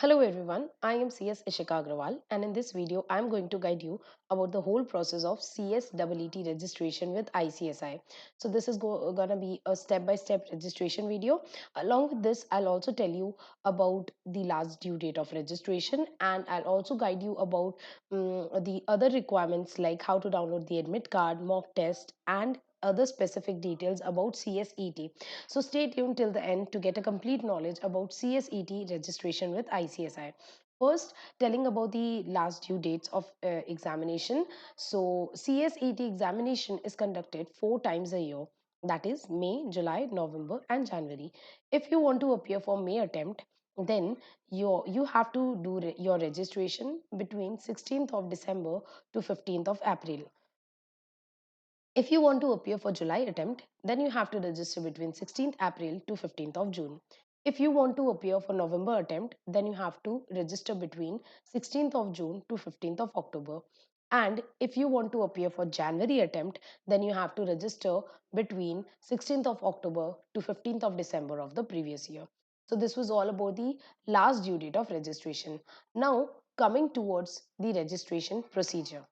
Hello everyone, I am Ishika Agrawal, and in this video I am going to guide you about the whole process of CSEET registration with ICSI. So this is gonna be a step-by-step registration video. Along with this, I'll also tell you about the last due date of registration, and I'll also guide you about the other requirements like how to download the admit card, mock test, and other specific details about CSET. So stay tuned till the end to get a complete knowledge about CSET registration with ICSI. First, telling about the last due dates of examination. So CSET examination is conducted 4 times a year. That is May, July, November, and January. If you want to appear for May attempt, then you have to do your registration between 16th of December to 15th of April. If you want to appear for July attempt, then you have to register between 16th April to 15th of June. If you want to appear for November attempt, then you have to register between 16th of June to 15th of October. And if you want to appear for January attempt, then you have to register between 16th of October to 15th of December of the previous year. So this was all about the last due date of registration. Now coming towards the registration procedure.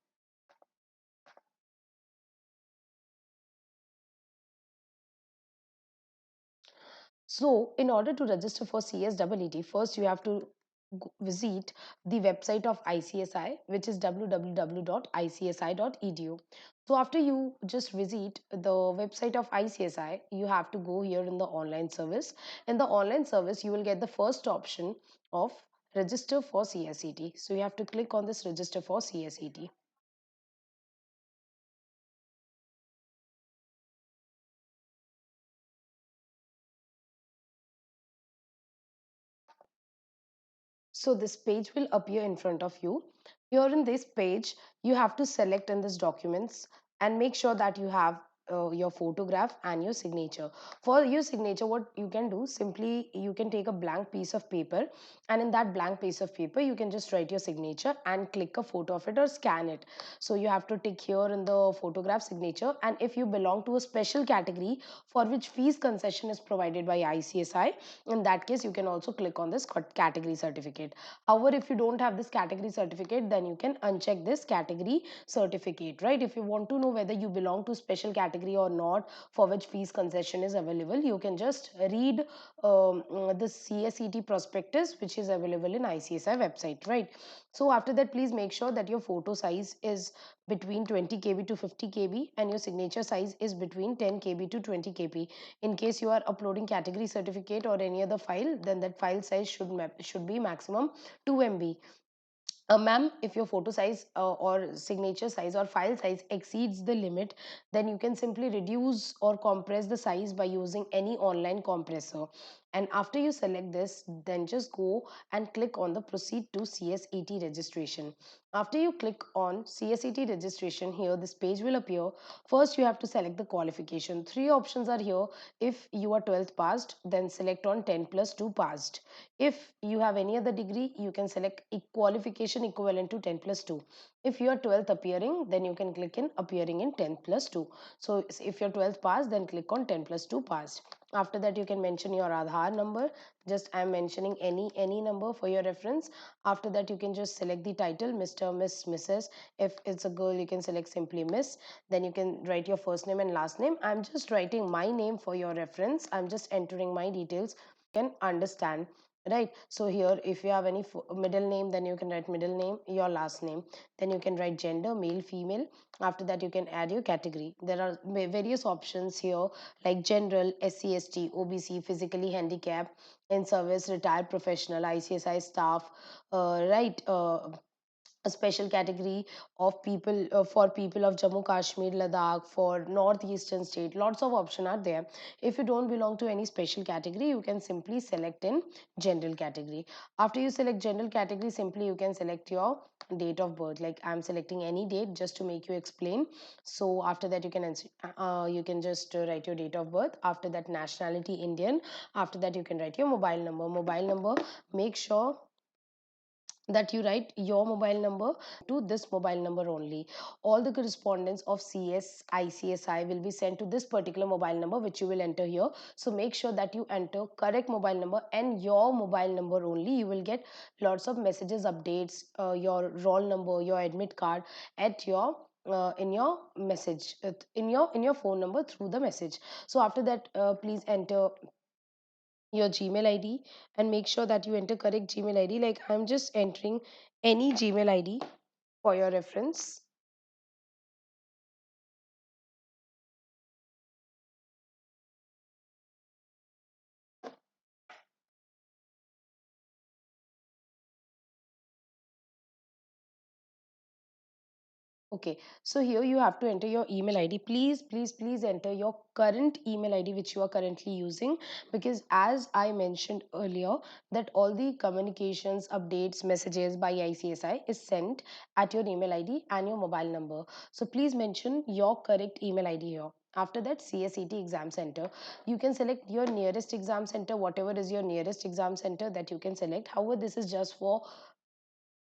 So, in order to register for CSEET, first you have to visit the website of ICSI, which is www.icsi.edu. So, after you just visit the website of ICSI, you have to go here in the online service. In the online service, you will get the first option of register for CSET. So, you have to click on this register for CSET. So this page will appear in front of you. Here in this page, you have to select in this documents and make sure that you have your photograph and your signature. For your signature, what you can do, simply you can take a blank piece of paper, and in that blank piece of paper, you can just write your signature and click a photo of it or scan it. So you have to tick here in the photograph signature, and if you belong to a special category for which fees concession is provided by ICSI, in that case you can also click on this category certificate. However, if you don't have this category certificate, then you can uncheck this category certificate, right? If you want to know whether you belong to special category or not, for which fees concession is available, you can just read the CSET prospectus, which is available in ICSI website, right? So after that, please make sure that your photo size is between 20 KB to 50 KB, and your signature size is between 10 KB to 20 KB. In case you are uploading category certificate or any other file, then that file size should be maximum 2 MB. Ma'am, if your photo size or signature size or file size exceeds the limit, then you can simply reduce or compress the size by using any online compressor. And after you select this, then just go and click on the proceed to CSET registration. After you click on CSET registration, here this page will appear. First, you have to select the qualification. Three options are here. If you are 12th passed, then select on 10 plus 2 passed. If you have any other degree, you can select qualification equivalent to 10 plus 2. If you are 12th appearing, then you can click in appearing in 10 plus 2. So if you're 12th passed, then click on 10 plus 2 passed. After that, you can mention your Aadhaar number. Just I'm mentioning any number for your reference. After that, you can just select the title, Mr., Miss, Mrs. If it's a girl, you can select simply Miss. Then you can write your first name and last name. I'm just writing my name for your reference. I'm just entering my details. Can understand, right? So here, if you have any middle name, then you can write middle name, your last name. Then you can write gender, male, female. After that, you can add your category. There are various options here like general, SC/ST, OBC, physically handicapped, in service, retired professional, ICSI staff, right? A special category of people, for people of Jammu Kashmir, Ladakh, for northeastern state. Lots of options are there. If you don't belong to any special category, you can simply select in general category. After you select general category, simply you can select your date of birth. Like I'm selecting any date just to make you explain. So after that, you can just write your date of birth. After that, nationality Indian. After that, you can write your mobile number. Make sure that you write your mobile number to this mobile number only. All the correspondence of CS, ICSI will be sent to this particular mobile number which you will enter here. So make sure that you enter correct mobile number and your mobile number only. You will get lots of messages, updates, your roll number, your admit card at your in your message, in your phone number through the message. So after that, please enter your Gmail ID and make sure that you enter correct Gmail ID. Like I'm just entering any Gmail ID for your reference. Okay, so here you have to enter your email ID. Please, please, please enter your current email ID which you are currently using, because as I mentioned earlier, that all the communications, updates, messages by ICSI is sent at your email ID and your mobile number. So please mention your correct email ID here. After that, CSET exam center. You can select your nearest exam center, whatever is your nearest exam center that you can select. However, this is just for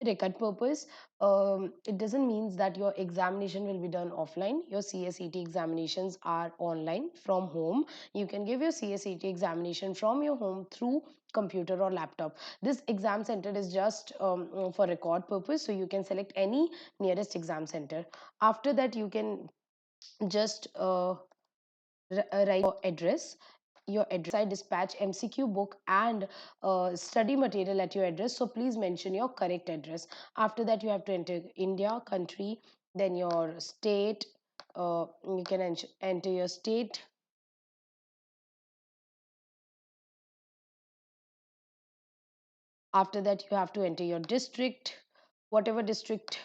record purpose. It doesn't mean that your examination will be done offline. Your CSET examinations are online from home. You can give your CSET examination from your home through computer or laptop. This exam center is just for record purpose, so you can select any nearest exam center. After that, you can just write your address. I dispatch MCQ book and study material at your address, so please mention your correct address. After that, you have to enter India country, then your state. You can enter your state. After that, you have to enter your district, whatever district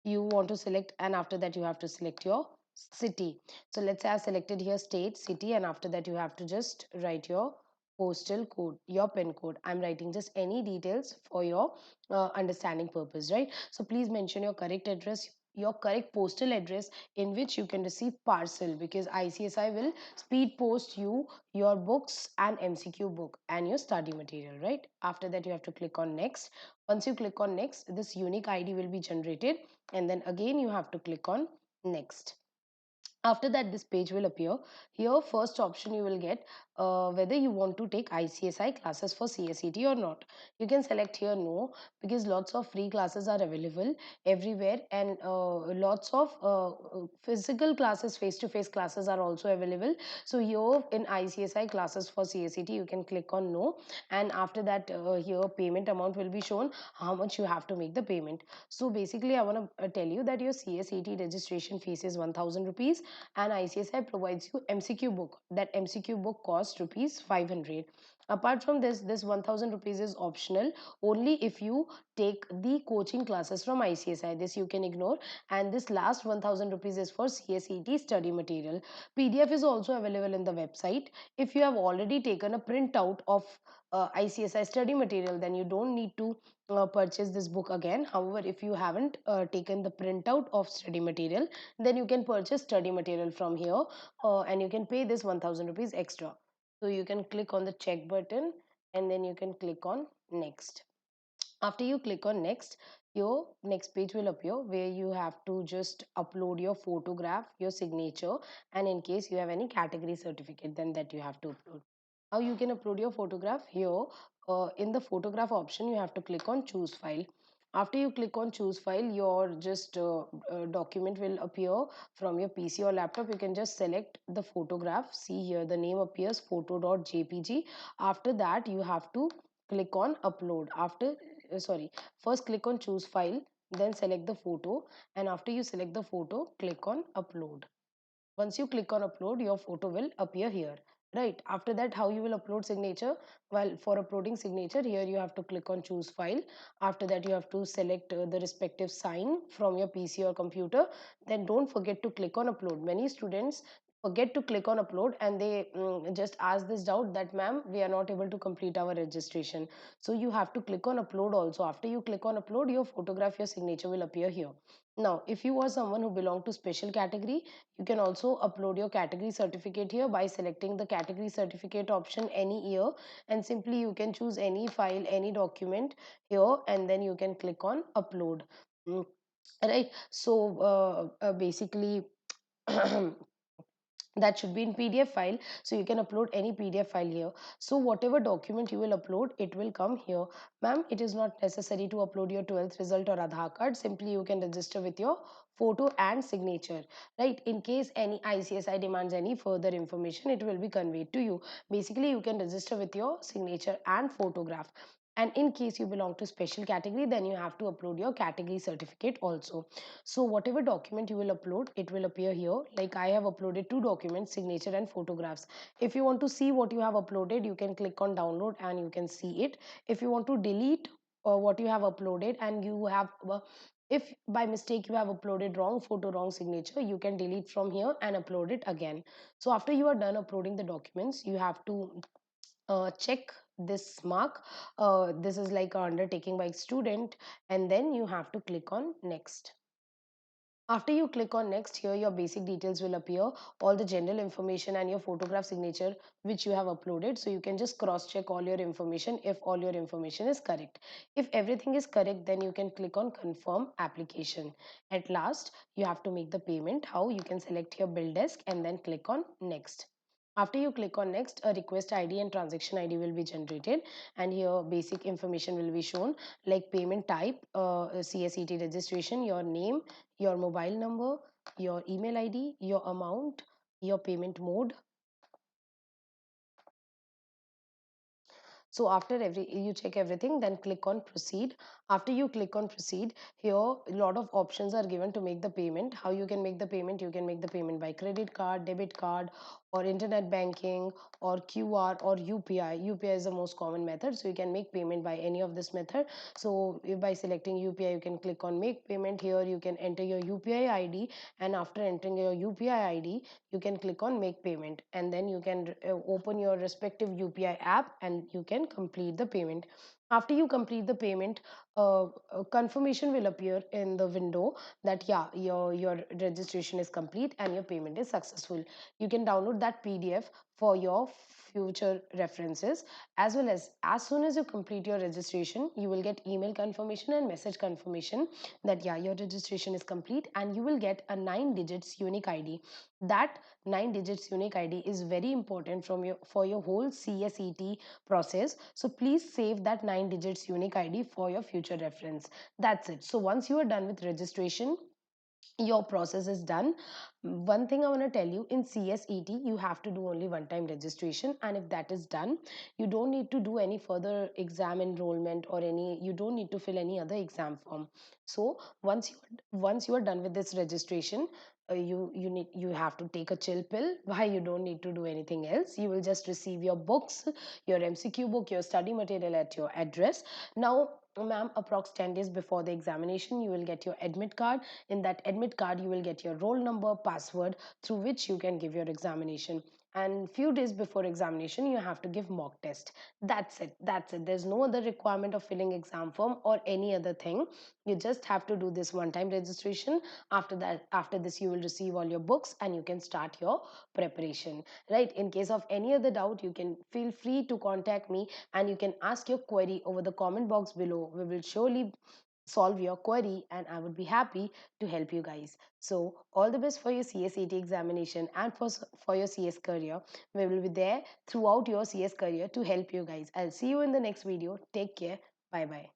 you want to select, and after that you have to select your city. So let's say I've selected here state, city, and after that you have to just write your postal code, your pin code. I'm writing just any details for your understanding purpose, right? So please mention your correct address, your correct postal address in which you can receive parcel, because ICSI will speed post you your books and MCQ book and your study material, right? After that you have to click on next. Once you click on next, this unique ID will be generated, and then again you have to click on next. After that, this page will appear. Here first option you will get whether you want to take ICSI classes for CSET or not. You can select here no, because lots of free classes are available everywhere, and lots of physical classes, face to face classes are also available. So here in ICSI classes for CSET you can click on no, and after that here payment amount will be shown, how much you have to make the payment. So basically I want to tell you that your CSET registration fees is 1000 rupees, and ICSI provides you MCQ book. That MCQ book costs rupees 500. Apart from this, this 1000 rupees is optional only if you take the coaching classes from ICSI. This you can ignore, and this last 1000 rupees is for CSET study material. PDF is also available in the website. If you have already taken a printout of ICSI study material, then you don't need to purchase this book again. However, if you haven't taken the printout of study material, then you can purchase study material from here, and you can pay this 1000 rupees extra. So you can click on the check button, and then you can click on next. After you click on next, your next page will appear where you have to just upload your photograph, your signature, and in case you have any category certificate, then that you have to upload. How you can upload your photograph? Here in the photograph option you have to click on choose file. After you click on choose file, your just document will appear from your PC or laptop. You can just select the photograph. See here the name appears photo.jpg. After that you have to click on upload. After sorry, first click on choose file, then select the photo, and after you select the photo, click on upload. Once you click on upload, your photo will appear here, right? After that, how you will upload signature? Well, for uploading signature, here you have to click on choose file. After that, you have to select the respective sign from your PC or computer. Then don't forget to click on upload. Many students forget to click on upload, and they just ask this doubt that, ma'am, we are not able to complete our registration. So you have to click on upload also. After you click on upload, your photograph, your signature will appear here. Now if you are someone who belong to special category, you can also upload your category certificate here by selecting the category certificate option any year, and simply you can choose any file, any document here, and then you can click on upload. Mm, right. So basically that should be in PDF file, so you can upload any PDF file here. So whatever document you will upload, it will come here. Ma'am, it is not necessary to upload your 12th result or Aadhaar card. Simply you can register with your photo and signature, right? In case any ICSI demands any further information, it will be conveyed to you. Basically you can register with your signature and photograph. And in case you belong to special category, then you have to upload your category certificate also. So whatever document you will upload, it will appear here. Like I have uploaded two documents, signature and photographs. If you want to see what you have uploaded, you can click on download and you can see it. If you want to delete what you have uploaded, and you have if by mistake you have uploaded wrong photo, wrong signature, you can delete from here and upload it again. So after you are done uploading the documents, you have to check this mark. This is like a undertaking by student, and then you have to click on next. After you click on next, here your basic details will appear, all the general information and your photograph signature which you have uploaded. So you can just cross check all your information if all your information is correct. If everything is correct, then you can click on confirm application. At last, you have to make the payment. How? You can select your bill desk and then click on next. After you click on next, a request ID and transaction ID will be generated, and here basic information will be shown, like payment type, CSET registration, your name, your mobile number, your email ID, your amount, your payment mode. So after every you check everything, then click on proceed. After you click on proceed, here a lot of options are given to make the payment. How you can make the payment? You can make the payment by credit card, debit card, or internet banking, or QR, or UPI. UPI is the most common method, so you can make payment by any of this method. So if by selecting UPI, you can click on make payment. Here you can enter your UPI ID, and after entering your UPI ID, you can click on make payment, and then you can open your respective UPI app and you can complete the payment. After you complete the payment, confirmation will appear in the window that yeah, your registration is complete and your payment is successful. You can download that PDF for your future references. As well as soon as you complete your registration, you will get email confirmation and message confirmation that yeah, your registration is complete, and you will get a 9 digits unique ID. That 9 digits unique ID is very important from your for your whole CSET process. So please save that 9 digits unique ID for your future reference. That's it. So once you are done with registration, your process is done. One thing I want to tell you, in CSET you have to do only one time registration, and if that is done, you don't need to do any further exam enrollment, or any you don't need to fill any other exam form. So once you are done with this registration, you have to take a chill pill. Why? You don't need to do anything else. You will just receive your books, your MCQ book, your study material at your address. Now ma'am, approx 10 days before the examination, you will get your admit card. In that admit card, you will get your roll number, password, through which you can give your examination. And few days before examination, you have to give mock test. That's it. There's no other requirement of filling exam form or any other thing. You just have to do this one time registration. After this, you will receive all your books and you can start your preparation, right? In case of any other doubt, you can feel free to contact me, and you can ask your query over the comment box below. We will surely solve your query, and I would be happy to help you guys. So all the best for your CSET examination and for your CS career. We will be there throughout your CS career to help you guys. I'll see you in the next video. Take care. Bye bye.